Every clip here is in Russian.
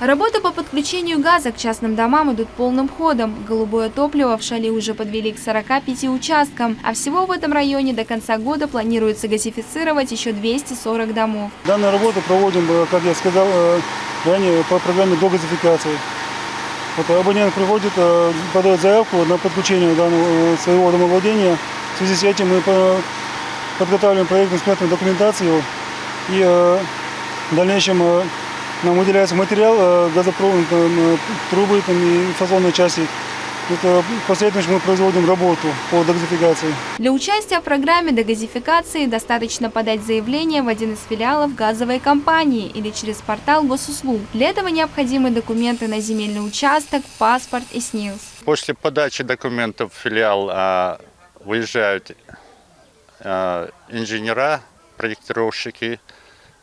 Работы по подключению газа к частным домам идут полным ходом. Голубое топливо в Шали уже подвели к 45 участкам, а всего в этом районе до конца года планируется газифицировать еще 240 домов. Данную работу проводим, как я сказал ранее, по программе догазификации. Вот абонент приходит, подает заявку на подключение данного своего домовладения. В связи с этим мы подготавливаем проектно-сметную документацию и в дальнейшем нам выделяется материал, газопровод, трубы и фазонные части. Последовательно мы производим работу по догазификации. Для участия в программе догазификации достаточно подать заявление в один из филиалов газовой компании или через портал госуслуг. Для этого необходимы документы на земельный участок, паспорт и СНИЛС. После подачи документов в филиал выезжают инженера, проектировщики.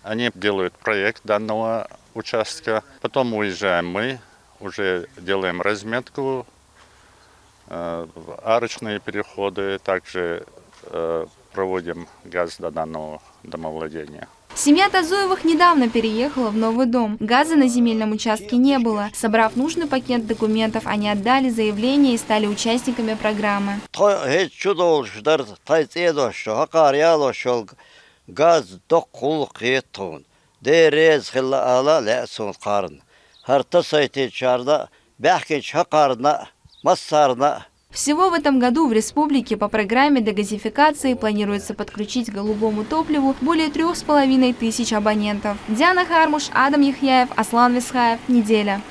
Они делают проект данного участка. Потом уезжаем мы, уже делаем разметку, арочные переходы, также проводим газ до данного домовладения. Семья Тазуевых недавно переехала в новый дом. Газа на земельном участке не было. Собрав нужный пакет документов, они отдали заявление и стали участниками программы. Всего в этом году в республике по программе дегазификации планируется подключить к голубому топливу более 3500 абонентов. Диана Хармуш, Адам Яхьяев, Аслан Висхаев. Неделя.